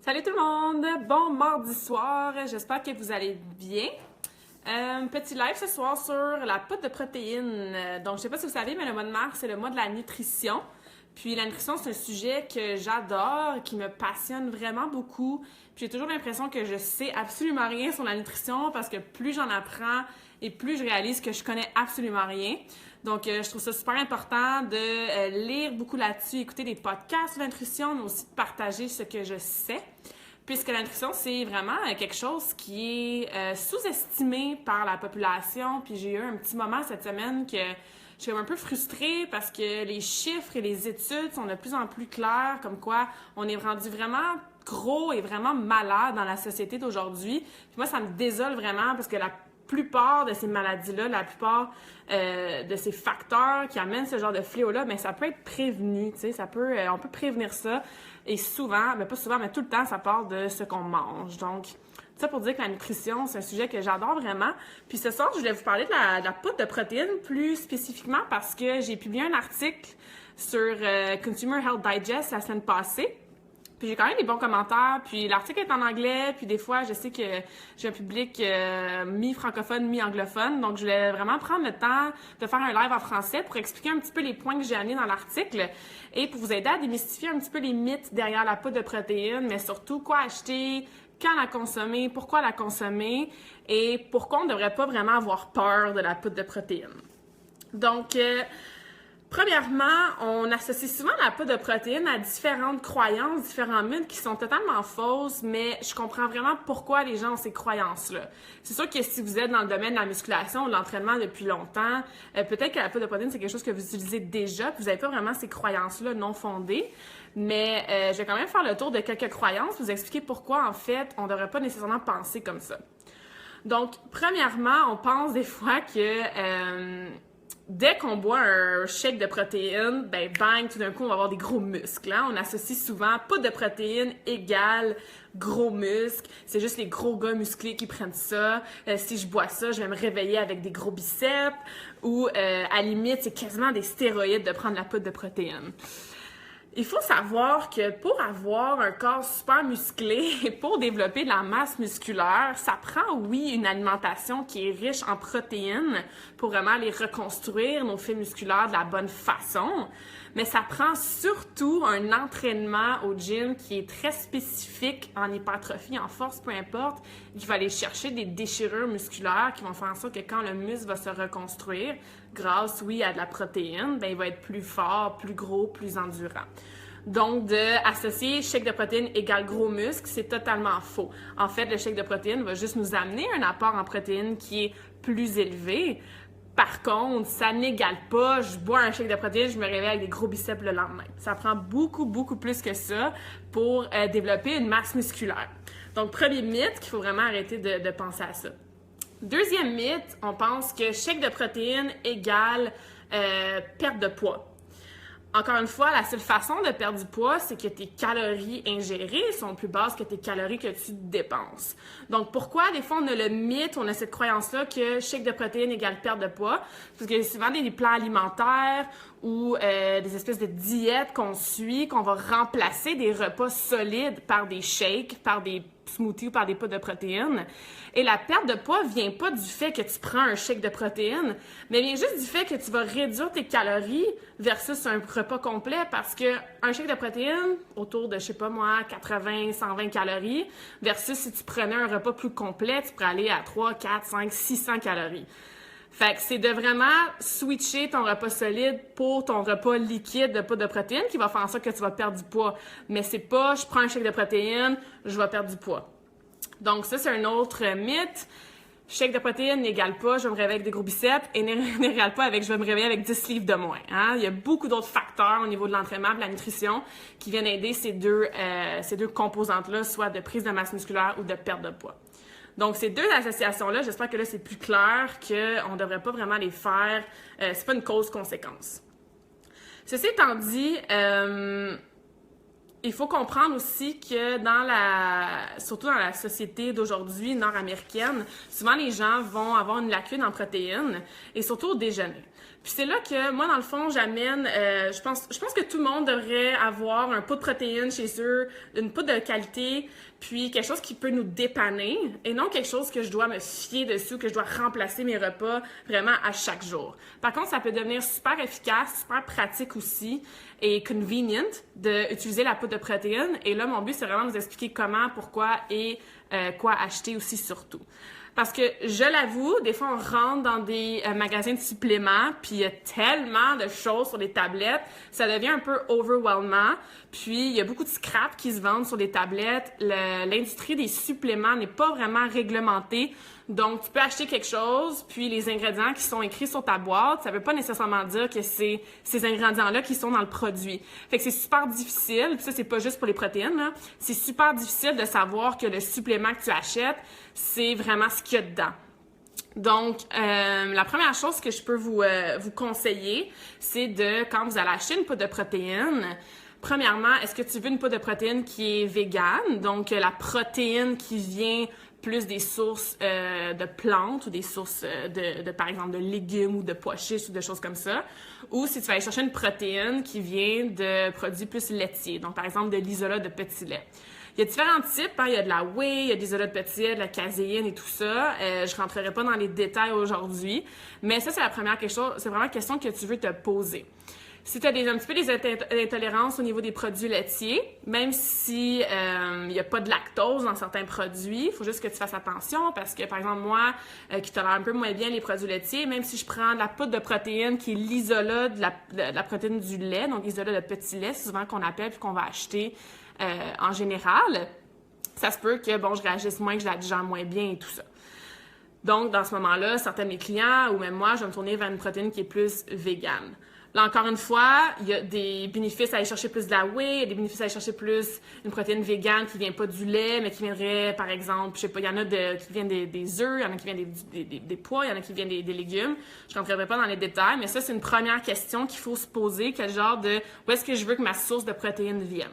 Salut tout le monde! Bon mardi soir, j'espère que vous allez bien. Petit live ce soir sur la poudre de protéines. Donc, je sais pas si vous savez, mais le mois de mars, c'est le mois de la nutrition. Puis la nutrition, c'est un sujet que j'adore, qui me passionne vraiment beaucoup. Puis j'ai toujours l'impression que je sais absolument rien sur la nutrition parce que plus j'en apprends et plus je réalise que je connais absolument rien. Donc, je trouve ça super important de lire beaucoup là-dessus, écouter des podcasts sur la nutrition, mais aussi de partager ce que je sais. Puisque la nutrition, c'est vraiment quelque chose qui est sous-estimé par la population. Puis j'ai eu un petit moment cette semaine que je suis un peu frustrée parce que les chiffres et les études sont de plus en plus clairs, comme quoi on est rendu vraiment gros et vraiment malade dans la société d'aujourd'hui. Puis moi, ça me désole vraiment parce que la plupart de ces maladies-là, la plupart de ces facteurs qui amènent ce genre de fléau-là, bien, ça peut être prévenu, tu sais, on peut prévenir ça. Et souvent, mais pas souvent, mais tout le temps, ça part de ce qu'on mange. Donc, ça pour dire que la nutrition, c'est un sujet que j'adore vraiment. Puis ce soir, je voulais vous parler de la poudre de protéines, plus spécifiquement parce que j'ai publié un article sur Consumer Health Digest la semaine passée. Puis j'ai quand même des bons commentaires, puis l'article est en anglais, puis des fois, je sais que j'ai un public mi-francophone, mi-anglophone, donc je voulais vraiment prendre le temps de faire un live en français pour expliquer un petit peu les points que j'ai amenés dans l'article et pour vous aider à démystifier un petit peu les mythes derrière la poudre de protéines, mais surtout quoi acheter, quand la consommer, pourquoi la consommer et pourquoi on ne devrait pas vraiment avoir peur de la poudre de protéines. Donc, premièrement, on associe souvent la poudre de protéines à différentes croyances, différents mythes qui sont totalement fausses, mais je comprends vraiment pourquoi les gens ont ces croyances-là. C'est sûr que si vous êtes dans le domaine de la musculation ou de l'entraînement depuis longtemps, peut-être que la poudre de protéines, c'est quelque chose que vous utilisez déjà, puis vous n'avez pas vraiment ces croyances-là non fondées. Mais je vais quand même faire le tour de quelques croyances, vous expliquer pourquoi, en fait, on ne devrait pas nécessairement penser comme ça. Donc, premièrement, on pense des fois que dès qu'on boit un shake de protéines, ben bang, tout d'un coup, on va avoir des gros muscles. Hein? On associe souvent poudre de protéines égale gros muscles. C'est juste les gros gars musclés qui prennent ça. Si je bois ça, je vais me réveiller avec des gros biceps. Ou à la limite, c'est quasiment des stéroïdes de prendre la poudre de protéines. Il faut savoir que pour avoir un corps super musclé et pour développer de la masse musculaire, ça prend, oui, une alimentation qui est riche en protéines pour vraiment les reconstruire, nos fibres musculaires, de la bonne façon. Mais ça prend surtout un entraînement au gym qui est très spécifique en hypertrophie, en force, peu importe, qui va aller chercher des déchirures musculaires qui vont faire en sorte que quand le muscle va se reconstruire, grâce, oui, à de la protéine, ben il va être plus fort, plus gros, plus endurant. Donc, d'associer shake de protéines égale gros muscle, c'est totalement faux. En fait, le shake de protéines va juste nous amener un apport en protéines qui est plus élevé. Par contre, ça n'égale pas, je bois un shake de protéines, je me réveille avec des gros biceps le lendemain. Ça prend beaucoup, beaucoup plus que ça pour développer une masse musculaire. Donc, premier mythe qu'il faut vraiment arrêter de penser à ça. Deuxième mythe, on pense que shake de protéines égale perte de poids. Encore une fois, la seule façon de perdre du poids, c'est que tes calories ingérées sont plus basses que tes calories que tu dépenses. Donc, pourquoi des fois on a le mythe, on a cette croyance-là que shake de protéines égale perte de poids? Parce que souvent des plans alimentaires ou des espèces de diètes qu'on suit, qu'on va remplacer des repas solides par des shakes, par des smoothies ou par des poudres de protéines. Et la perte de poids vient pas du fait que tu prends un shake de protéines, mais vient juste du fait que tu vas réduire tes calories versus un repas complet parce que un shake de protéines, autour de, je sais pas moi, 80, 120 calories, versus si tu prenais un repas plus complet, tu pourrais aller à 3, 4, 5, 600 calories. Fait que c'est de vraiment switcher ton repas solide pour ton repas liquide de poudre de protéines qui va faire en sorte que tu vas perdre du poids. Mais c'est pas, je prends un shake de protéines, je vais perdre du poids. Donc ça, c'est un autre mythe. Shake de protéines n'égale pas, je vais me réveiller avec des gros biceps et n'égale pas avec je vais me réveiller avec 10 livres de moins. Hein? Il y a beaucoup d'autres facteurs au niveau de l'entraînement, de la nutrition qui viennent aider ces deux composantes-là, soit de prise de masse musculaire ou de perte de poids. Donc, ces deux associations-là, j'espère que là, c'est plus clair qu'on ne devrait pas vraiment les faire. C'est pas une cause-conséquence. Ceci étant dit, il faut comprendre aussi que surtout dans la société d'aujourd'hui nord-américaine, souvent les gens vont avoir une lacune en protéines et surtout au déjeuner. Puis c'est là que moi, dans le fond, j'amène, je pense que tout le monde devrait avoir un pot de protéines chez eux, une poudre de qualité, puis quelque chose qui peut nous dépanner et non quelque chose que je dois me fier dessus, que je dois remplacer mes repas vraiment à chaque jour. Par contre, ça peut devenir super efficace, super pratique aussi et convenient d'utiliser la poudre de protéines. Et là, mon but, c'est vraiment de vous expliquer comment, pourquoi et quoi acheter aussi surtout. Parce que, je l'avoue, des fois, on rentre dans des magasins de suppléments, puis il y a tellement de choses sur les tablettes, ça devient un peu overwhelmant. Puis, il y a beaucoup de scrap qui se vendent sur les tablettes. L'industrie des suppléments n'est pas vraiment réglementée. Donc, tu peux acheter quelque chose, puis les ingrédients qui sont écrits sur ta boîte, ça veut pas nécessairement dire que c'est ces ingrédients-là qui sont dans le produit. Fait que c'est super difficile, puis ça, c'est pas juste pour les protéines, là. C'est super difficile de savoir que le supplément que tu achètes, c'est vraiment ce qu'il y a dedans. Donc, la première chose que je peux vous conseiller, c'est quand vous allez acheter une poudre de protéines, premièrement, est-ce que tu veux une poudre de protéines qui est végane? Donc, la protéine qui vient plus des sources de plantes ou des sources par exemple, de légumes ou de pois chiches ou de choses comme ça. Ou si tu vas aller chercher une protéine qui vient de produits plus laitiers, donc par exemple de l'isolat de petit lait. Il y a différents types, hein. Il y a de la whey, il y a de l'isolat de petit lait, de la caséine et tout ça. Je rentrerai pas dans les détails aujourd'hui, mais ça, c'est la première question, c'est vraiment une question que tu veux te poser. Si tu as un petit peu des intolérances au niveau des produits laitiers, même si il n'y a pas de lactose dans certains produits, il faut juste que tu fasses attention parce que, par exemple, moi, qui tolère un peu moins bien les produits laitiers, même si je prends de la poudre de protéines qui est l'isolat de la protéine du lait, donc l'isolat de petit lait, c'est souvent qu'on appelle puis qu'on va acheter en général, ça se peut que, bon, je réagisse moins, que je la digère moins bien et tout ça. Donc, dans ce moment-là, certains de mes clients ou même moi, je vais me tourner vers une protéine qui est plus végane. Là, encore une fois, il y a des bénéfices à aller chercher plus de la whey, il y a des bénéfices à aller chercher plus une protéine végane qui vient pas du lait, mais qui viendrait, par exemple, je sais pas, il y en a qui viennent des œufs, il y en a qui viennent des pois, il y en a qui viennent des légumes. Je rentrerai pas dans les détails, mais ça, c'est une première question qu'il faut se poser, où est-ce que je veux que ma source de protéines vienne?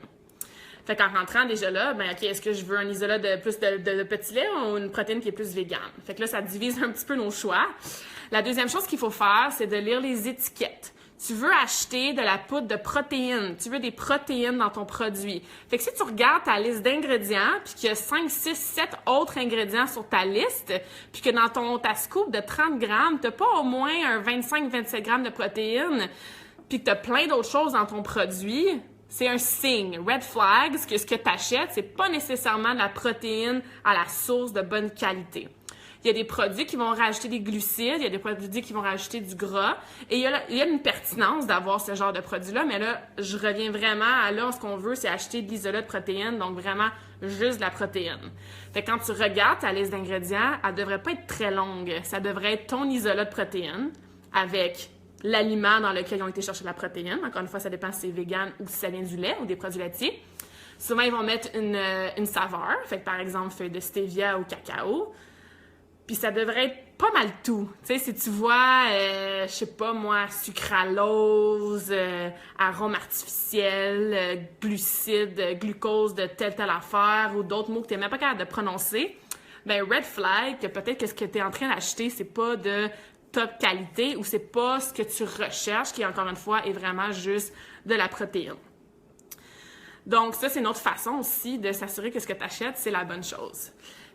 Fait qu'en rentrant déjà là, ben OK, est-ce que je veux un isolat de plus de petit lait ou une protéine qui est plus végane? Fait que là, ça divise un petit peu nos choix. La deuxième chose qu'il faut faire, c'est de lire les étiquettes. Tu veux acheter de la poudre de protéines, tu veux des protéines dans ton produit. Fait que si tu regardes ta liste d'ingrédients, puis qu'il y a 5, 6, 7 autres ingrédients sur ta liste, puis que dans ta scoop de 30 grammes, tu n'as pas au moins un 25-27 grammes de protéines, puis que tu as plein d'autres choses dans ton produit, c'est un signe, red flag, que ce que tu achètes, c'est pas nécessairement de la protéine à la source de bonne qualité. Il y a des produits qui vont rajouter des glucides, il y a des produits qui vont rajouter du gras, et il y a une pertinence d'avoir ce genre de produit-là, mais là, je reviens vraiment à là, ce qu'on veut, c'est acheter de l'isolat de protéines, donc vraiment juste de la protéine. Fait que quand tu regardes ta liste d'ingrédients, elle devrait pas être très longue. Ça devrait être ton isolat de protéines avec l'aliment dans lequel ils ont été chercher la protéine. Encore une fois, ça dépend si c'est vegan ou si ça vient du lait ou des produits laitiers. Souvent, ils vont mettre une saveur, fait que par exemple, feuille de stevia ou cacao. Puis ça devrait être pas mal tout. Tu sais, si tu vois, je sais pas moi, sucralose, arôme artificiel, glucides, glucose de telle affaire ou d'autres mots que tu n'es même pas capable de prononcer, ben red flag, que peut-être que ce que tu es en train d'acheter, c'est pas de top qualité ou c'est pas ce que tu recherches, qui encore une fois est vraiment juste de la protéine. Donc ça, c'est une autre façon aussi de s'assurer que ce que tu achètes, c'est la bonne chose.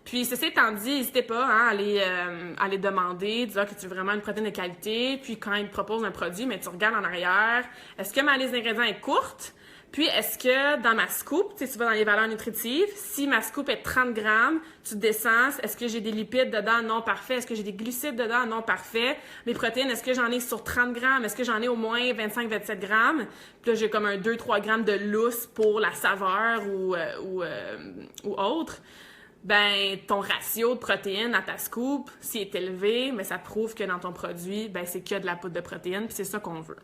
Puis, ceci étant dit, n'hésitez pas à aller demander, disant que tu veux vraiment une protéine de qualité. Puis, quand ils te proposent un produit, mais tu regardes en arrière, est-ce que ma liste d'ingrédients est courte? Puis, est-ce que dans ma scoop, tu sais, tu vas dans les valeurs nutritives, si ma scoop est 30 grammes, tu descends, est-ce que j'ai des lipides dedans? Non, parfait. Est-ce que j'ai des glucides dedans? Non, parfait. Les protéines, est-ce que j'en ai sur 30 grammes? Est-ce que j'en ai au moins 25-27 grammes? Puis là, j'ai comme un 2-3 grammes de lousse pour la saveur ou autre. Ben, ton ratio de protéines à ta scoop, s'il est élevé, mais ça prouve que dans ton produit, ben, c'est que de la poudre de protéines, puis c'est ça qu'on veut.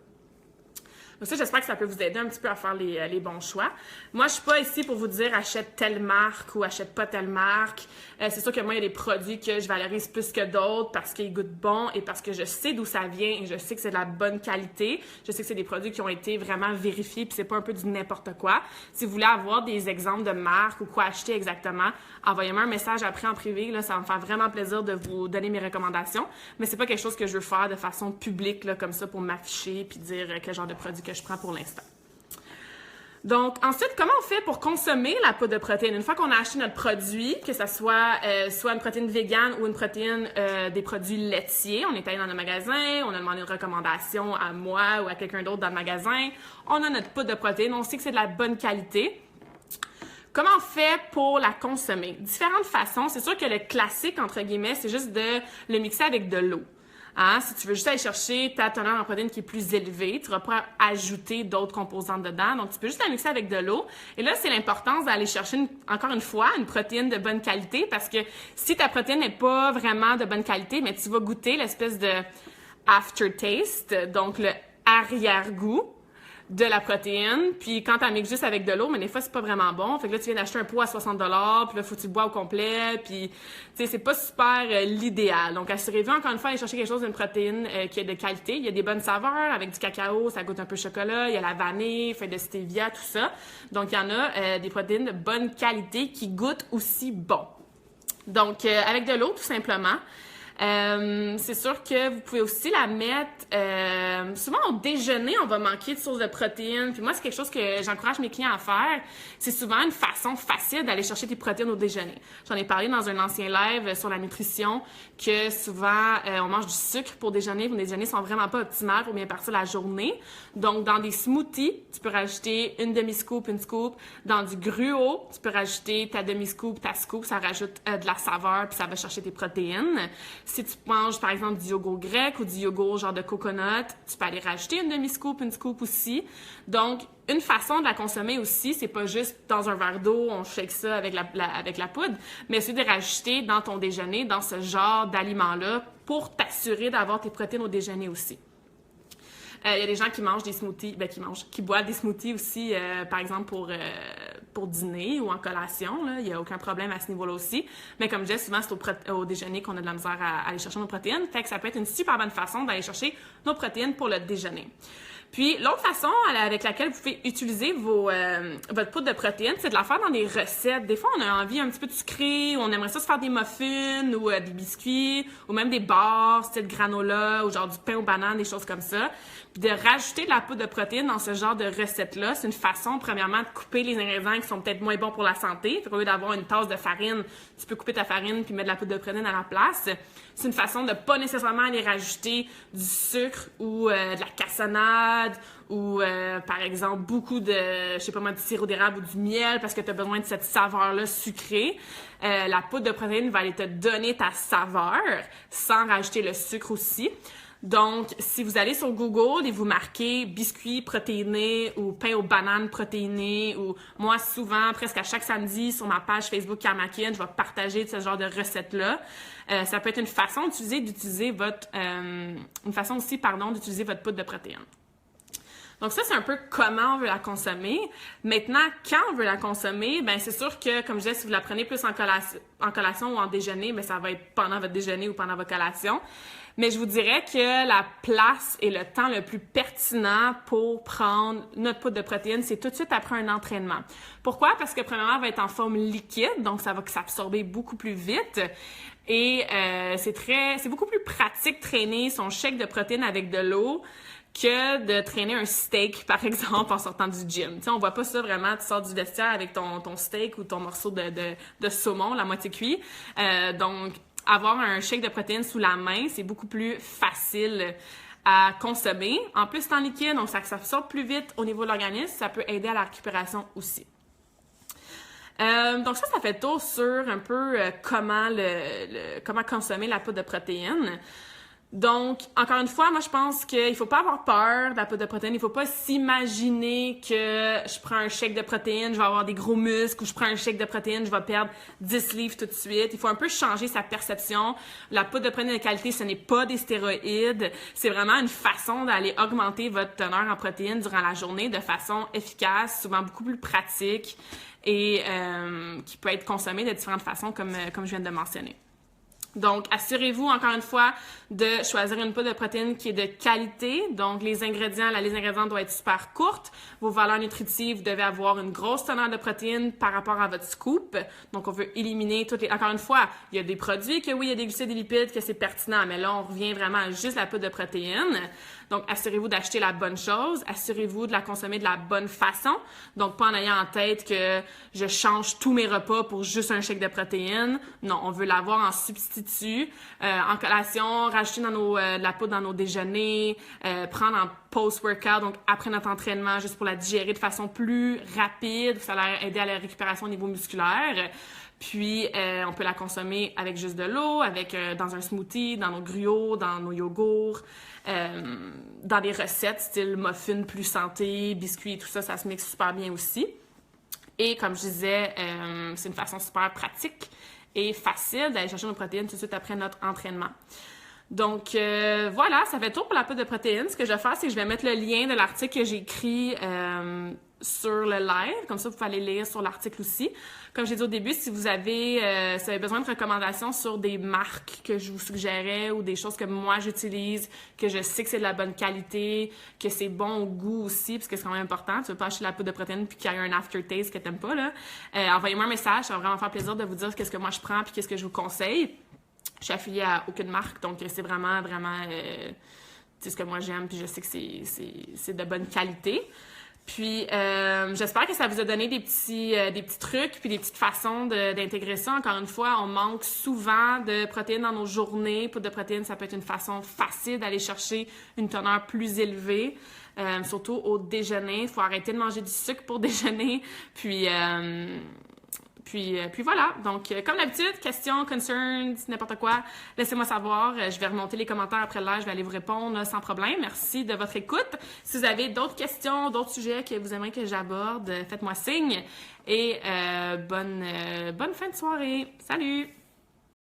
Donc ça, j'espère que ça peut vous aider un petit peu à faire les bons choix. Moi, je suis pas ici pour vous dire achète telle marque ou achète pas telle marque. C'est sûr que moi, il y a des produits que je valorise plus que d'autres parce qu'ils goûtent bon et parce que je sais d'où ça vient et je sais que c'est de la bonne qualité. Je sais que c'est des produits qui ont été vraiment vérifiés puis c'est pas un peu du n'importe quoi. Si vous voulez avoir des exemples de marques ou quoi acheter exactement, envoyez-moi un message après en privé. Là, ça va me faire vraiment plaisir de vous donner mes recommandations. Mais c'est pas quelque chose que je veux faire de façon publique, là, comme ça, pour m'afficher puis dire quel genre de produit que je prends pour l'instant. Donc, ensuite, comment on fait pour consommer la poudre de protéines? Une fois qu'on a acheté notre produit, que ce soit une protéine végane ou une protéine des produits laitiers, on est allé dans le magasin, on a demandé une recommandation à moi ou à quelqu'un d'autre dans le magasin, on a notre poudre de protéines, on sait que c'est de la bonne qualité. Comment on fait pour la consommer? Différentes façons. C'est sûr que le classique, entre guillemets, c'est juste de le mixer avec de l'eau. Hein? Si tu veux juste aller chercher ta teneur en protéines qui est plus élevée, tu ne vas pas ajouter d'autres composantes dedans. Donc, tu peux juste la mixer avec de l'eau. Et là, c'est l'importance d'aller chercher, encore une fois, une protéine de bonne qualité parce que si ta protéine n'est pas vraiment de bonne qualité, mais tu vas goûter l'espèce de aftertaste, donc le arrière-goût de la protéine, puis quand tu mixes juste avec de l'eau, mais des fois, c'est pas vraiment bon. Fait que là, tu viens d'acheter un pot à 60 $, puis là, faut que tu le bois au complet, puis, tu sais, c'est pas super l'idéal. Donc, assurez-vous, encore une fois, d'aller chercher quelque chose d'une protéine qui est de qualité. Il y a des bonnes saveurs, avec du cacao, ça goûte un peu chocolat, il y a la vanille, fait de stevia, tout ça. Donc, il y en a des protéines de bonne qualité qui goûtent aussi bon. Donc, avec de l'eau, tout simplement. C'est sûr que vous pouvez aussi la mettre souvent au déjeuner, on va manquer de sources de protéines. Puis moi, c'est quelque chose que j'encourage mes clients à faire. C'est souvent une façon facile d'aller chercher tes protéines au déjeuner. J'en ai parlé dans un ancien live sur la nutrition que souvent on mange du sucre pour déjeuner. Vos déjeuners sont vraiment pas optimales pour bien partir la journée. Donc dans des smoothies, tu peux rajouter une demi-scoop, une scoop. Dans du gruau, tu peux rajouter ta demi-scoop, ta scoop. Ça rajoute de la saveur puis ça va chercher tes protéines. Si tu manges, par exemple, du yogourt grec ou du yogourt genre de coconut, tu peux aller rajouter une demi-scoop, une scoop aussi. Donc, une façon de la consommer aussi, c'est pas juste dans un verre d'eau, on shake ça avec la poudre, mais c'est de rajouter dans ton déjeuner, dans ce genre d'aliments-là, pour t'assurer d'avoir tes protéines au déjeuner aussi. Il y a des gens qui mangent des smoothies, qui boivent des smoothies aussi, par exemple, pour dîner ou en collation. Là. Il n'y a aucun problème à ce niveau-là aussi. Mais comme je dis, souvent, c'est au déjeuner qu'on a de la misère à aller chercher nos protéines. Fait que ça peut être une super bonne façon d'aller chercher nos protéines pour le déjeuner. Puis, l'autre façon avec laquelle vous pouvez utiliser votre poudre de protéines, c'est de la faire dans des recettes. Des fois, on a envie un petit peu de sucré, ou on aimerait ça se faire des muffins, ou des biscuits, ou même des bars, style granola, ou genre du pain aux bananes, des choses comme ça. Puis de rajouter de la poudre de protéines dans ce genre de recette-là, c'est une façon, premièrement, de couper les ingrédients qui sont peut-être moins bons pour la santé. Fait qu'au lieu d'avoir une tasse de farine, tu peux couper ta farine puis mettre de la poudre de protéines à la place. C'est une façon de pas nécessairement aller rajouter du sucre ou de la cassonade ou, par exemple, beaucoup de, je sais pas moi, du sirop d'érable ou du miel parce que tu as besoin de cette saveur-là sucrée. La poudre de protéines va aller te donner ta saveur sans rajouter le sucre aussi. Donc, si vous allez sur Google et vous marquez biscuits protéinés ou pain aux bananes protéinées ou moi, souvent, presque à chaque samedi, sur ma page Facebook Karmakin, je vais partager ce genre de recettes-là. Ça peut être une façon d'utiliser votre poudre de protéines. Donc ça, c'est un peu comment on veut la consommer. Maintenant, quand on veut la consommer, ben c'est sûr que, comme je disais, si vous la prenez plus en collation ou en déjeuner, ben ça va être pendant votre déjeuner ou pendant votre collation. Mais je vous dirais que la place et le temps le plus pertinent pour prendre notre poudre de protéines, c'est tout de suite après un entraînement. Pourquoi? Parce que premièrement, elle va être en forme liquide, donc ça va s'absorber beaucoup plus vite. Et c'est beaucoup plus pratique de traîner son shake de protéines avec de l'eau que de traîner un steak, par exemple, en sortant du gym. Tu sais, on voit pas ça vraiment, tu sors du vestiaire avec ton steak ou ton morceau de saumon, la moitié cuit. Donc, avoir un shake de protéines sous la main, c'est beaucoup plus facile à consommer. En plus, c'est en liquide, donc ça s'absorbe plus vite au niveau de l'organisme. Ça peut aider à la récupération aussi. Donc ça fait le tour sur un peu comment consommer la poudre de protéines. Donc, encore une fois, moi, je pense qu'il faut pas avoir peur de la poudre de protéines. Il faut pas s'imaginer que je prends un shake de protéines, je vais avoir des gros muscles, ou je prends un shake de protéines, je vais perdre 10 livres tout de suite. Il faut un peu changer sa perception. La poudre de protéines de qualité, ce n'est pas des stéroïdes. C'est vraiment une façon d'aller augmenter votre teneur en protéines durant la journée de façon efficace, souvent beaucoup plus pratique et qui peut être consommée de différentes façons comme je viens de mentionner. Donc, assurez-vous, encore une fois, de choisir une poudre de protéines qui est de qualité. Donc, la liste d'ingrédients doit être super courte. Vos valeurs nutritives, vous devez avoir une grosse teneur de protéines par rapport à votre scoop. Donc, on veut éliminer toutes les... Encore une fois, il y a des produits que oui, il y a des glucides et des lipides, que c'est pertinent, mais là, on revient vraiment à juste la poudre de protéines. Donc, assurez-vous d'acheter la bonne chose. Assurez-vous de la consommer de la bonne façon. Donc, pas en ayant en tête que je change tous mes repas pour juste un shake de protéines. Non, on veut l'avoir en substitut, en collation, rajouter de la poudre dans nos déjeuners, prendre en post-workout, donc après notre entraînement, juste pour la digérer de façon plus rapide. Ça va aider à la récupération au niveau musculaire. Puis, on peut la consommer avec juste de l'eau, dans un smoothie, dans nos gruots, dans nos yogourts, dans des recettes style muffins plus santé, biscuits, tout ça, ça se mixe super bien aussi. Et comme je disais, c'est une façon super pratique et facile d'aller chercher nos protéines tout de suite après notre entraînement. Donc, voilà, ça fait le tour pour la poudre de protéines. Ce que je vais faire, c'est que je vais mettre le lien de l'article que j'ai écrit sur le live. Comme ça, vous pouvez aller lire sur l'article aussi. Comme j'ai dit au début, si vous avez besoin de recommandations sur des marques que je vous suggérais ou des choses que moi j'utilise, que je sais que c'est de la bonne qualité, que c'est bon au goût aussi, parce que c'est quand même important. Tu veux pas acheter la poudre de protéines puis qu'il y ait un aftertaste que t'aimes pas, là. Envoyez-moi un message, ça va vraiment faire plaisir de vous dire qu'est-ce que moi je prends puis qu'est-ce que je vous conseille. Je suis affiliée à aucune marque, donc c'est vraiment ce que moi j'aime, puis je sais que c'est de bonne qualité. Puis, j'espère que ça vous a donné des petits trucs puis des petites façons d'intégrer ça. Encore une fois, on manque souvent de protéines dans nos journées. Poudre de protéines, ça peut être une façon facile d'aller chercher une teneur plus élevée, surtout au déjeuner. Il faut arrêter de manger du sucre pour déjeuner. Puis voilà. Donc, comme d'habitude, questions, concerns, n'importe quoi, laissez-moi savoir. Je vais remonter les commentaires après le live, je vais aller vous répondre sans problème. Merci de votre écoute. Si vous avez d'autres questions, d'autres sujets que vous aimeriez que j'aborde, faites-moi signe. Et bonne fin de soirée. Salut!